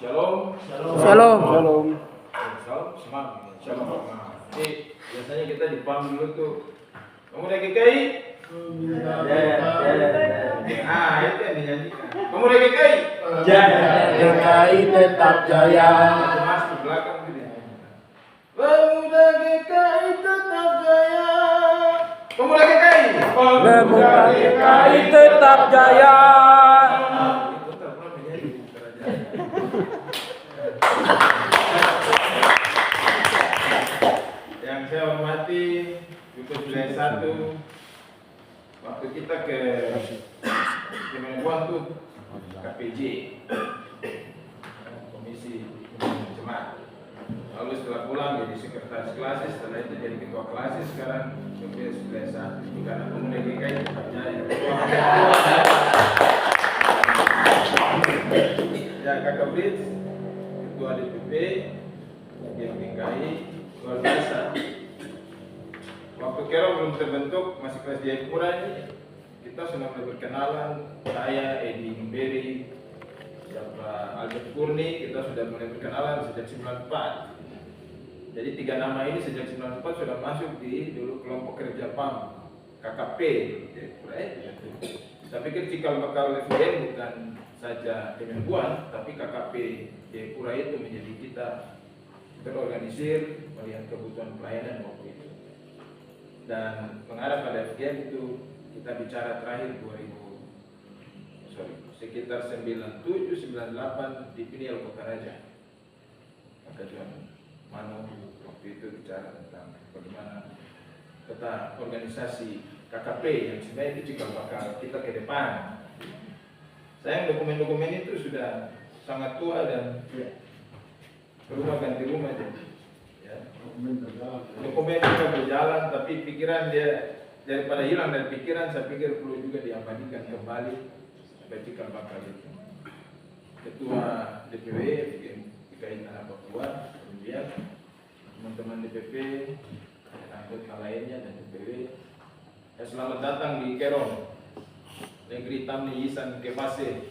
Shalom. Shalom. Shalom. Shalom. Semangat. Shalom. Nah, jadi biasanya kita di PAM dulu tuh. Kamu udah GKI? Ah, itu yang dinyanyikan. Kamu udah GKI? DKI tetap jaya. Mas di belakang itu dinyanyikan. Pemuda GKI tetap jaya. Pemuda GKI. Pemuda DKI tetap jaya. Itu tak pernah menjadi kerajaan. Yang saya hormati Yusuf Wilayah 1, waktu kita ke Kementerian tuh KPJ, Komisi Jemaat. Lalu setelah pulang jadi sekretaris klasis, setelah itu jadi ketua klasis, sekarang Yusuf Wilayah 1. Ini karena pemuda GKI tempatnya ya Kakak Brits, ketua DPP, GKI, luar biasa. Waktu Kero belum terbentuk, masih kelas Jayapura ini, kita sudah mulai berkenalan. Saya, Edi Mberi, Albert Kurni, kita sudah mulai berkenalan sejak 94. Jadi 3 nama ini sejak 94 sudah masuk di dulu kelompok kerja PAM, KKP Jayapura. Saya pikir cikal bakal FGM bukan saja Kemenbuan, tapi KKP Jayapura itu menjadi kita terorganisir melihat kebutuhan pelayanan waktu itu. Dan mengarah pada FGM itu kita bicara terakhir sekitar 97-98 di Piniel Kota Raja. Maka Juan Mano waktu itu bicara tentang bagaimana peta organisasi KKP yang sebenarnya itu cikal bakal kita ke depan. Sayang dokumen-dokumen itu sudah sangat tua dan berubah ganti rumah jadi. Dokumen juga berjalan, tapi pikiran dia daripada hilang dari pikiran, saya pikir perlu juga diabadikan kembali sampai cikal bakal itu. Ketua DPW DKI Tanah Papua, kemudian teman-teman DPP, anggota lainnya dan DPW. Selamat datang di Kerong, negeri Tamni Yisan Kepase.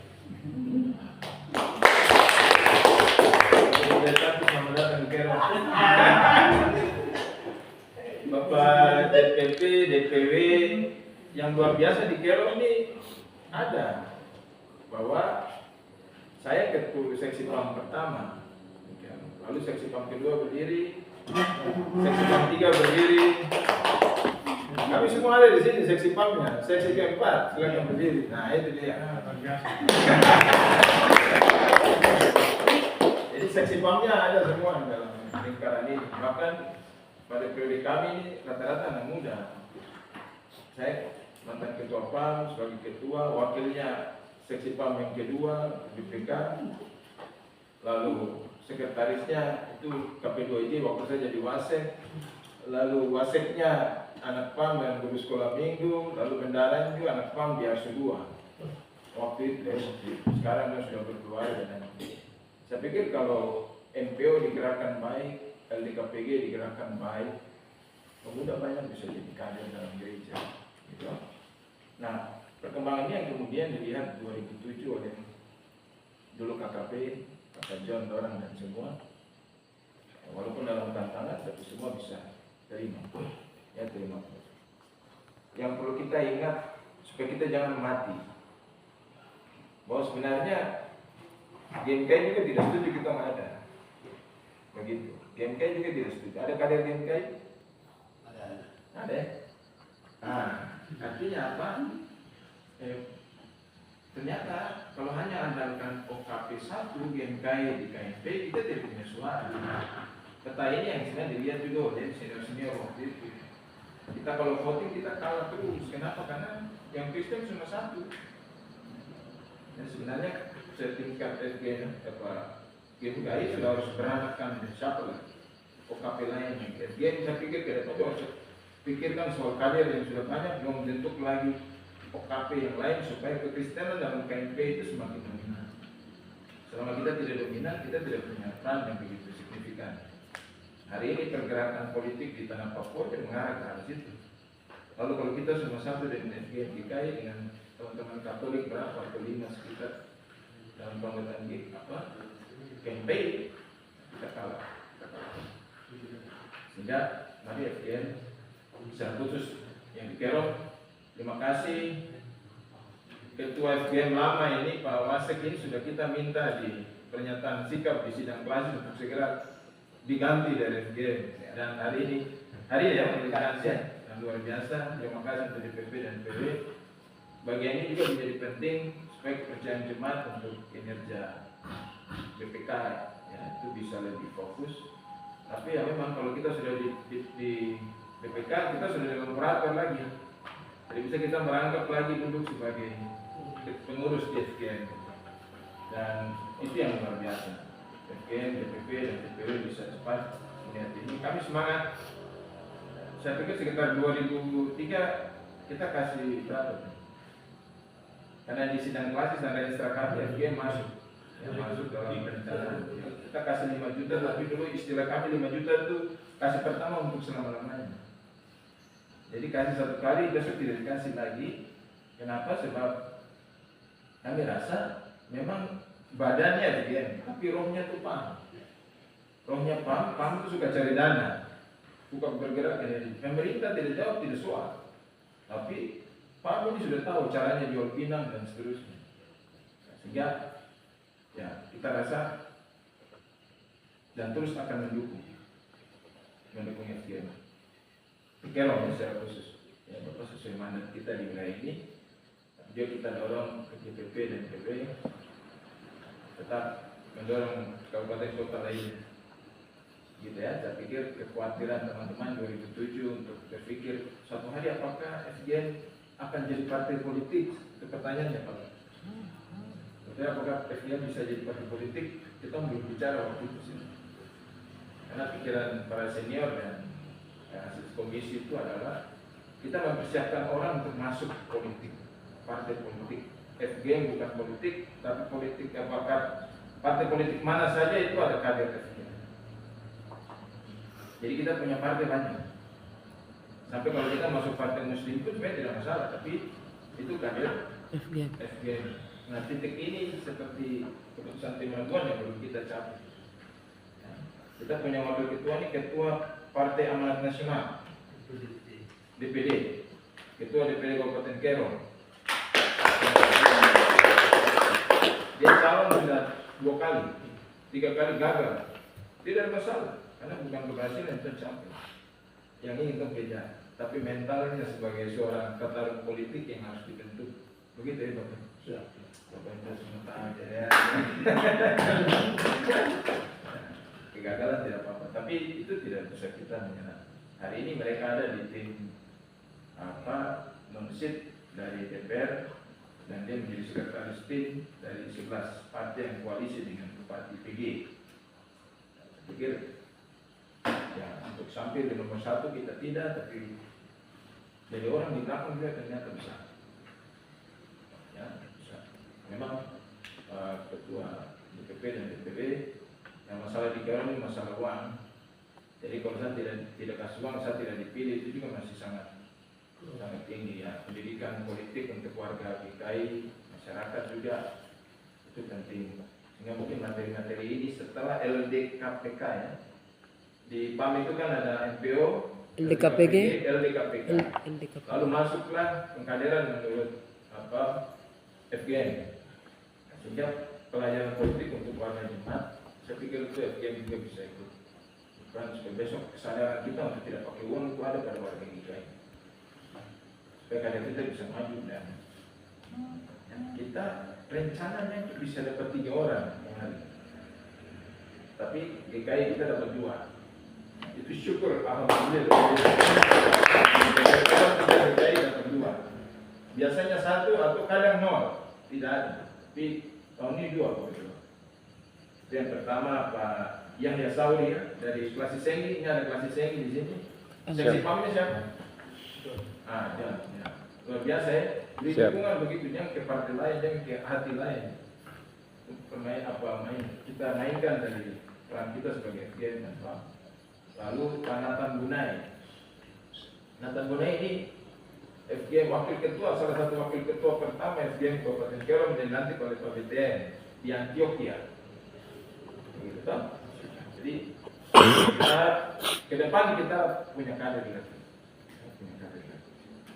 Selamat datang di Kerong. Bapak DPP, DPW yang luar biasa di Kerong ini ada bahwa saya ketua seksi PAM pertama, lalu seksi PAM kedua berdiri, seksi PAM 3 berdiri. Kami semua ada di sini seksi PAM-nya, seksi keempat silakan berdiri. Nah itu dia. Jadi seksi PAM-nya ada semua dalam lingkaran ini. Bahkan pada periode kami ini rata-rata anak muda. Saya mantan ketua PAM sebagai ketua, wakilnya seksi PAM yang kedua BPK, lalu sekretarisnya itu KP2ID waktu saya jadi wasek, lalu waseknya anak PAM dan guru sekolah minggu, lalu bendaranya juga anak PAM di ASU 2 waktu itu. Sekarang sudah berkeluarga dan saya pikir kalau MPO digerakkan baik, LDKPG digerakkan baik, pemuda banyak bisa jadi kader dalam gereja gitu. Nah, perkembangannya yang kemudian dilihat 2007 oleh dulu KKP, Kakak John, Dorang dan semua. Walaupun dalam tantangan, tapi semua bisa terima. Ya, terima. Yang perlu kita ingat supaya kita jangan mati, bahwa sebenarnya GMKI juga tidak setuju kita nggak ada. Begitu. GMKI juga tidak setuju. Ada kader GMKI? Ada. Nah, artinya apa? Ternyata kalau hanya andalkan OKP 1 GMKI di KMP, kita tidak punya suara. Peta ini yang sebenarnya dilihat juga oleh senior-senior waktu itu. Kita kalau voting kita kalah terus. Kenapa? Karena yang Kristen cuma satu. Dan sebenarnya setingkat GMKI sudah harus berharapkan siapa lagi OKP lain yang saya pikir ke depan harus pikirkan soal kader yang sudah banyak, belum bentuk lagi OKP yang lain supaya kekristenan dalam KMP itu semakin dominan. Selama kita tidak dominan, kita tidak punya peran yang begitu signifikan. Hari ini pergerakan politik di tanah Papua yang mengarah ke arah situ. Lalu kalau kita semua satu dengan FGMKI dengan teman-teman Katolik berapa? Kelima sekitar dalam pemerintahan campaign kita kalah. Sehingga mari FGM secara khusus yang di Kerom, terima kasih Ketua FGM lama ini Pak Wasek ini sudah kita minta di pernyataan sikap di sidang klasis untuk segera diganti dari FGM. Dan hari ini ya pernikahan yang luar biasa. Terima kasih untuk DPP dan PW. Bagian ini juga menjadi penting supaya kepercayaan jemaat untuk kinerja BPK ya, itu bisa lebih fokus. Tapi ya memang kalau kita sudah di BPK kita sudah dengan operator lagi. Jadi bisa kita merangkap lagi duduk sebagai pengurus di FGM. Dan itu yang luar biasa. FGM, DPP dan DPW bisa cepat melihat ini. Kami semangat. Saya pikir sekitar 2003 kita kasih berapa? Karena di sidang klasis dan registrasi kami FGM masuk dalam perencanaan. Kita kasih 5 juta, tapi dulu istilah kami 5 juta itu kasih pertama untuk selama-lamanya. Jadi kasih satu kali, besok tidak dikasih lagi. Kenapa? Sebab kami rasa memang badannya FGM, tapi rohnya itu PAM. Rohnya PAM itu suka cari dana, bukan bergerak energi. Pemerintah tidak jawab, tidak soal. Tapi PAM ini sudah tahu caranya jual pinang dan seterusnya. Sehingga ya kita rasa dan terus akan mendukung FGM. Kerom secara khusus, ya Bapak sesuai mandat kita di wilayah ini. Juga kita dorong ke DPP dan PB tetap mendorong kabupaten kota lain. Gitu ya, saya pikir kekhawatiran teman-teman 2007 untuk berpikir suatu hari apakah FGM akan jadi partai politik? Itu pertanyaannya Pak. Jadi apakah FGM bisa jadi partai politik? Kita belum bicara waktu itu sih. Karena pikiran para senior dan hasil komisi itu adalah kita mempersiapkan orang untuk masuk politik, partai politik. FGM bukan politik, tapi politik apakah partai politik mana saja itu ada kader FGM. Jadi kita punya partai banyak. Sampai kalau kita masuk partai muslim itu sebenarnya tidak masalah, tapi itu kader FGM. Nah titik ini seperti keputusan tim Labuan yang perlu kita capai. Kita punya wakil ketua ini ketua Partai Amanat Nasional DPD, ketua DPD Kabupaten Kerom. Dia calon sudah 2 kali, 3 kali gagal. Tidak ada masalah, karena bukan keberhasilan yang tercapai. Yang ini kita beda, tapi mentalnya sebagai seorang katarung politik yang harus dibentuk. Begitu ya Bapak? Siap. Bapak itu semua aja ya. Kegagalan tidak apa-apa, tapi itu tidak bisa kita menyerah. Hari ini mereka ada di tim non-sit dari DPR dan dia menjadi sekretaris tim dari 11 partai yang koalisi dengan Bupati PG. Saya pikir ya untuk sampai di nomor 1 kita tidak, tapi jadi orang di belakang juga ternyata bisa. Ya, bisa. Memang ketua DPP dan DPD yang masalah di Kerom ini masalah uang. Jadi kalau saya tidak kasih uang, saya tidak dipilih, itu juga masih sangat tinggi ya. Pendidikan politik untuk warga GKI, masyarakat juga itu penting. Sehingga mungkin materi-materi ini setelah LDKPK ya. Di PAM itu kan ada MPO, LDKPG. Lalu masuklah pengkaderan menurut FGM. Sehingga pelajaran politik untuk warga jemaat, saya pikir itu FGM juga bisa ikut. Bukan supaya besok kesadaran kita untuk tidak pakai uang itu ada pada warga GKI. Supaya kader kita bisa maju dan kita rencananya itu bisa dapat 3 orang yang hari. Tapi GKI kita dapat 2. Itu syukur alhamdulillah. GKI dapat 2. Biasanya 1 atau kadang 0, tidak ada. Tapi tahun ini 2 begitu. Yang pertama Pak Yahya Sauri ya, dari Klasi Senggi, ini ada Klasi Senggi di sini. Seksi PAM-nya siapa? Ya. Luar biasa ya. Beri dukungan begitu, jangan ke partai lain, jangan ke hati lain. Permain kita mainkan dari peran kita sebagai FGM dan PAM. Lalu Pak Nathan Bunai. Nathan Bunai ini FGM wakil ketua, salah satu wakil ketua pertama FGM Kabupaten Kerom dan nanti oleh Pak BTN di Antioquia. Begitu kan? Jadi kita, ke depan kita punya kader lagi,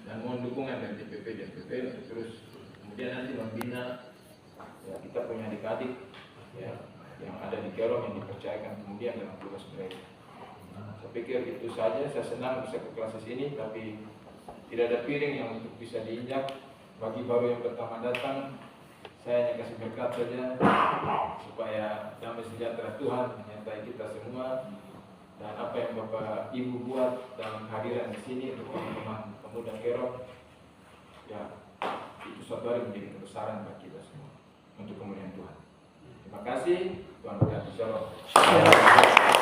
dan mohon dukungan dari DPP dan DPP untuk terus kemudian nanti membina ya, kita punya adik-adik ya, yang ada di Kerong yang dipercayakan kemudian dalam tugas mereka. Saya pikir itu saja. Saya senang bisa ke kelas ini, tapi tidak ada piring yang untuk bisa diinjak. Bagi baru yang pertama datang, saya hanya kasih berkat saja supaya damai sejahtera Tuhan menyertai kita semua, dan apa yang Bapak Ibu buat dalam kehadiran di sini untuk teman-teman pemuda Kerong, ya itu suatu hari menjadi kebesaran bagi kita semua untuk kemuliaan Tuhan. Terima kasih, Tuhan berkati. Shalom.